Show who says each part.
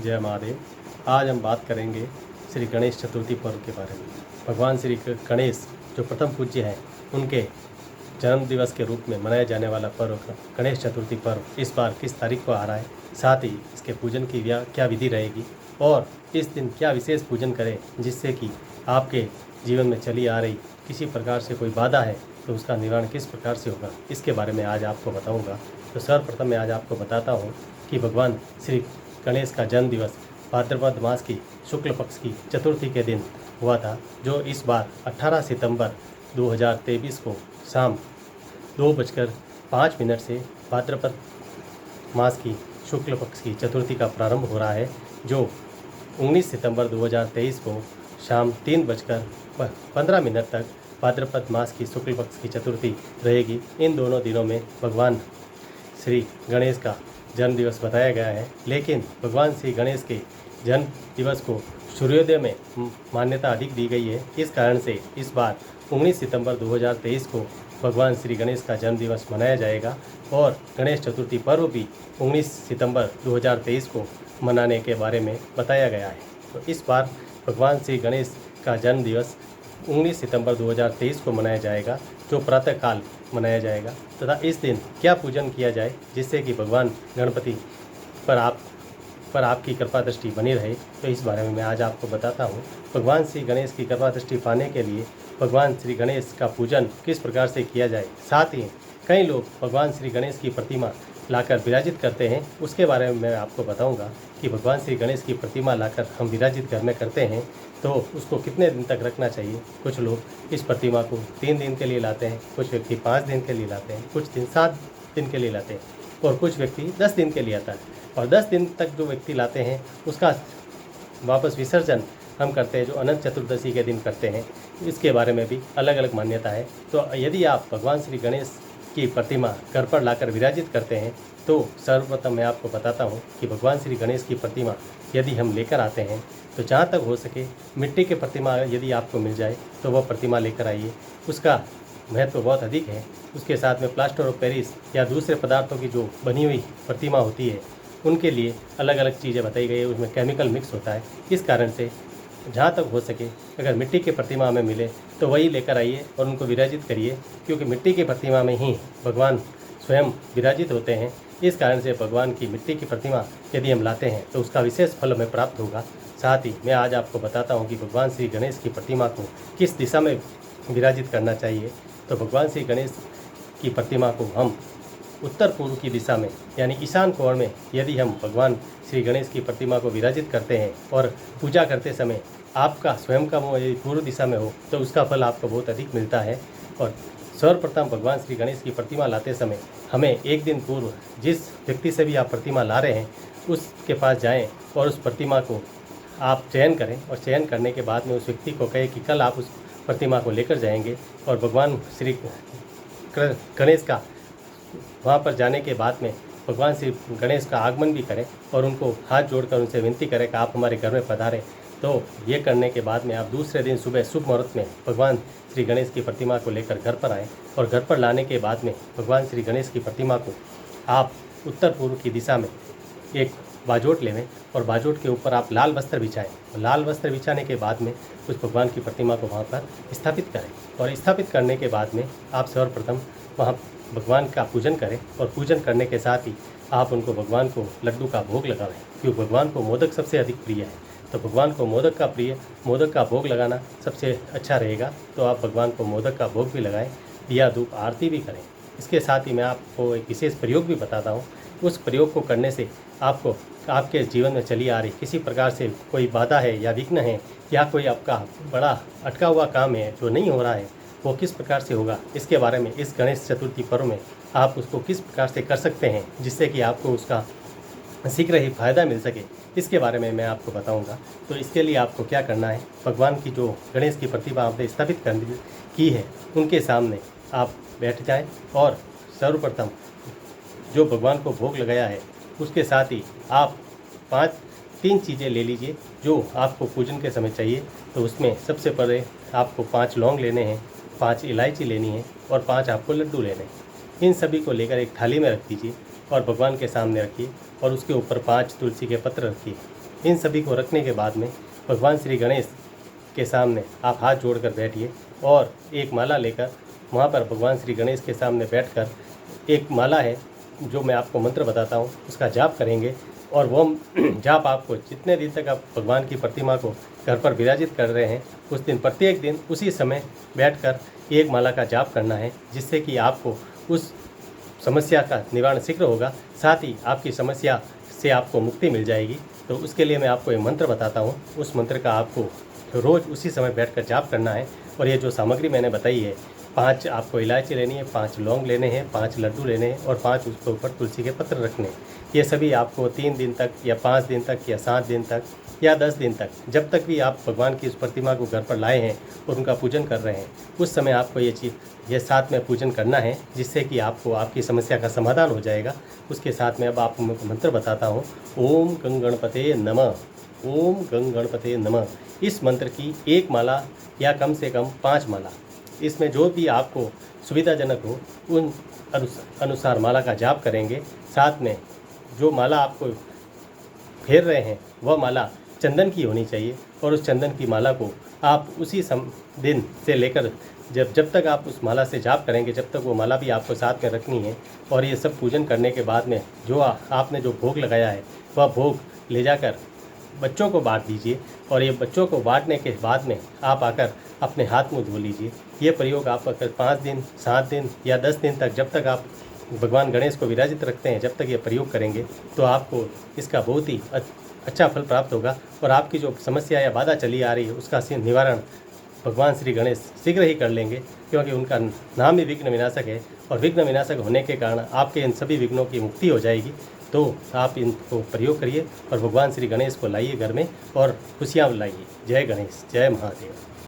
Speaker 1: जय महादेव। आज हम बात करेंगे श्री गणेश चतुर्थी पर्व के बारे में। भगवान श्री गणेश जो प्रथम पूज्य हैं, उनके जन्म दिवस के रूप में मनाया जाने वाला पर्व गणेश चतुर्थी पर्व इस बार किस तारीख को आ रहा है, साथ ही इसके पूजन की क्या विधि रहेगी और इस दिन क्या विशेष पूजन करें जिससे कि आपके जीवन में चली आ रही किसी प्रकार से कोई बाधा है तो उसका निवारण किस प्रकार से होगा, इसके बारे में आज आपको बताऊंगा। तो सर्वप्रथम मैं आज आपको बताता हूं कि भगवान श्री गणेश का जन्म दिवस भाद्रपद मास की शुक्ल पक्ष की चतुर्थी के दिन हुआ था, जो इस बार 18 सितंबर 2023 को शाम 2:05 से भाद्रपद मास की शुक्ल पक्ष की चतुर्थी का प्रारंभ हो रहा है, जो 19 सितंबर 2023 को शाम 3:15 तक भाद्रपद मास की शुक्ल पक्ष की चतुर्थी रहेगी। इन दोनों दिनों में भगवान श्री गणेश का जन्म दिवस बताया गया है, लेकिन भगवान श्री गणेश के जन्म दिवस को सूर्योदय में मान्यता अधिक दी गई है। इस कारण से इस बार 19 सितंबर 2023 को भगवान श्री गणेश का जन्म दिवस मनाया जाएगा और गणेश चतुर्थी पर्व भी 19 सितंबर 2023 को मनाने के बारे में बताया गया है। तो इस बार भगवान श्री गणेश का जन्म दिवस 19 सितंबर 2023 को मनाया जाएगा, जो प्रातःकाल मनाया जाएगा तथा इस दिन क्या पूजन किया जाए जिससे कि भगवान गणपति पर आपकी कृपा दृष्टि बनी रहे, तो इस बारे में मैं आज आपको बताता हूँ। भगवान श्री गणेश की कृपा दृष्टि पाने के लिए भगवान श्री गणेश का पूजन किस प्रकार से किया जाए, साथ ही कई लोग भगवान श्री गणेश की प्रतिमा लाकर विराजित करते हैं, उसके बारे में मैं आपको बताऊंगा कि भगवान श्री गणेश की प्रतिमा लाकर हम विराजित घर में करते हैं तो उसको कितने दिन तक रखना चाहिए। कुछ लोग इस प्रतिमा को 3 दिन के लिए लाते हैं, कुछ व्यक्ति 5 दिन के लिए लाते हैं, कुछ 7 दिन के लिए लाते हैं और कुछ व्यक्ति 10 दिन के लिए आता है। और 10 दिन तक जो व्यक्ति लाते हैं उसका वापस विसर्जन हम करते हैं, जो अनंत चतुर्दशी के दिन करते हैं। इसके बारे में भी अलग अलग मान्यता है। तो यदि आप भगवान श्री गणेश की प्रतिमा घर पर लाकर विराजित करते हैं तो सर्वप्रथम मैं आपको बताता हूं कि भगवान श्री गणेश की प्रतिमा यदि हम लेकर आते हैं तो जहां तक हो सके मिट्टी की प्रतिमा यदि आपको मिल जाए तो वह प्रतिमा लेकर आइए। उसका महत्व बहुत अधिक है। उसके साथ में प्लास्टर ऑफ पेरिस या दूसरे पदार्थों की जो बनी हुई प्रतिमा होती है उनके लिए अलग अलग चीज़ें बताई गई है, उसमें केमिकल मिक्स होता है। इस कारण से जहाँ तक हो सके अगर मिट्टी की प्रतिमा में मिले तो वही लेकर आइए और उनको विराजित करिए, क्योंकि मिट्टी की प्रतिमा में ही भगवान स्वयं विराजित होते हैं। इस कारण से भगवान की मिट्टी की प्रतिमा यदि हम लाते हैं तो उसका विशेष फल हमें प्राप्त होगा। साथ ही मैं आज आपको बताता हूँ कि भगवान श्री गणेश की प्रतिमा को किस दिशा में विराजित करना चाहिए। तो भगवान श्री गणेश की प्रतिमा को हम उत्तर पूर्व की दिशा में यानी ईशान कोण में यदि हम भगवान श्री गणेश की प्रतिमा को विराजित करते हैं और पूजा करते समय आपका स्वयं का मुँह यदि पूर्व दिशा में हो तो उसका फल आपको बहुत अधिक मिलता है। और सर्वप्रथम भगवान श्री गणेश की प्रतिमा लाते समय हमें एक दिन पूर्व जिस व्यक्ति से भी आप प्रतिमा ला रहे हैं उसके पास जाएं और उस प्रतिमा को आप चयन करें और चयन करने के बाद में उस व्यक्ति को कहें कि कल आप उस प्रतिमा को लेकर जाएंगे और भगवान श्री गणेश का वहाँ पर जाने के बाद में भगवान श्री गणेश का आगमन भी करें और उनको हाथ जोड़कर उनसे विनती करें कि आप हमारे घर में पधारें। तो ये करने के बाद में आप दूसरे दिन सुबह शुभ मुहूर्त में भगवान श्री गणेश की प्रतिमा को लेकर घर पर आएँ और घर पर लाने के बाद में भगवान श्री गणेश की प्रतिमा को आप उत्तर पूर्व की दिशा में एक बाजोट लेवें और बाजोट के ऊपर आप लाल वस्त्र बिछाएं। लाल वस्त्र बिछाने के बाद में उस भगवान की प्रतिमा को वहाँ पर स्थापित करें और स्थापित करने के बाद में आप सर्वप्रथम वहाँ भगवान का पूजन करें और पूजन करने के साथ ही आप उनको भगवान को लड्डू का भोग लगाएं, क्योंकि भगवान को मोदक सबसे अधिक प्रिय है। तो भगवान को मोदक का भोग लगाना सबसे अच्छा रहेगा। तो आप भगवान को मोदक का भोग भी लगाएं, दिया धूप आरती भी करें। इसके साथ ही मैं आपको एक विशेष प्रयोग भी बताता हूँ। उस प्रयोग को करने से आपको आपके जीवन में चली आ रही किसी प्रकार से कोई बाधा है या विघ्न है या कोई आपका बड़ा अटका हुआ काम है जो नहीं हो रहा है, वो किस प्रकार से होगा, इसके बारे में इस गणेश चतुर्थी पर्व में आप उसको किस प्रकार से कर सकते हैं जिससे कि आपको उसका शीघ्र ही फायदा मिल सके, इसके बारे में मैं आपको बताऊंगा। तो इसके लिए आपको क्या करना है, भगवान की जो गणेश की प्रतिमा आपने स्थापित की है उनके सामने आप बैठ जाएं और सर्वप्रथम जो भगवान को भोग लगाया है उसके साथ ही आप 3 चीज़ें ले लीजिए जो आपको पूजन के समय चाहिए। तो उसमें सबसे पहले आपको 5 लौंग लेने हैं, 5 इलायची लेनी है और 5 आपको लड्डू लेने हैं। इन सभी को लेकर एक थाली में रख दीजिए और भगवान के सामने रखिए और उसके ऊपर 5 तुलसी के पत्र रखिए इन सभी को रखने के बाद में भगवान श्री गणेश के सामने आप हाथ जोड़कर बैठिए और एक माला लेकर वहाँ पर भगवान श्री गणेश के सामने बैठकर एक माला है जो मैं आपको मंत्र बताता हूँ उसका जाप करेंगे। और वो जाप आपको जितने दिन तक आप भगवान की प्रतिमा को घर पर विराजित कर रहे हैं उस दिन प्रत्येक दिन उसी समय बैठकर एक माला का जाप करना है, जिससे कि आपको उस समस्या का निवारण शीघ्र होगा, साथ ही आपकी समस्या से आपको मुक्ति मिल जाएगी। तो उसके लिए मैं आपको एक मंत्र बताता हूँ, उस मंत्र का आपको रोज़ उसी समय बैठकर जाप करना है। और ये जो सामग्री मैंने बताई है, 5 आपको इलायची लेनी है, 5 लौंग लेने हैं, 5 लड्डू लेने हैं और 5 उसके ऊपर तुलसी के पत्र रखने हैं। ये सभी आपको 3 दिन तक या 5 दिन तक या 7 दिन तक या 10 दिन तक, जब तक भी आप भगवान की उस प्रतिमा को घर पर लाए हैं और उनका पूजन कर रहे हैं, उस समय आपको ये साथ में पूजन करना है, जिससे कि आपको आपकी समस्या का समाधान हो जाएगा। उसके साथ में अब आपको मंत्र बताता हूँ, ओम गंग गणपते नमः, ओम गंग गणपते नमः। इस मंत्र की एक माला या कम से कम 5 माला, इसमें जो भी आपको सुविधाजनक हो उन अनुसार माला का जाप करेंगे। साथ में जो माला आपको फेर रहे हैं वह माला चंदन की होनी चाहिए और उस चंदन की माला को आप उसी दिन से लेकर जब तक आप उस माला से जाप करेंगे, जब तक वो माला भी आपको साथ में रखनी है। और ये सब पूजन करने के बाद में जो आपने जो भोग लगाया है वह भोग ले जाकर बच्चों को बांट दीजिए। और ये बच्चों को बांटने के बाद में आप आकर अपने हाथ मुँह धो लीजिए। ये प्रयोग आप अगर 5 दिन, 7 दिन या 10 दिन तक, जब तक आप भगवान गणेश को विराजित रखते हैं, जब तक ये प्रयोग करेंगे तो आपको इसका बहुत ही अच्छा फल प्राप्त होगा। और आपकी जो समस्या या बाधा चली आ रही है उसका निवारण भगवान श्री गणेश शीघ्र ही कर लेंगे, क्योंकि उनका नाम ही विघ्न विनाशक है। और विघ्न विनाशक होने के कारण आपके इन सभी विघ्नों की मुक्ति हो जाएगी। तो आप इनको प्रयोग करिए और भगवान श्री गणेश को लाइए घर में और खुशियाँ लाइए। जय गणेश, जय महादेव।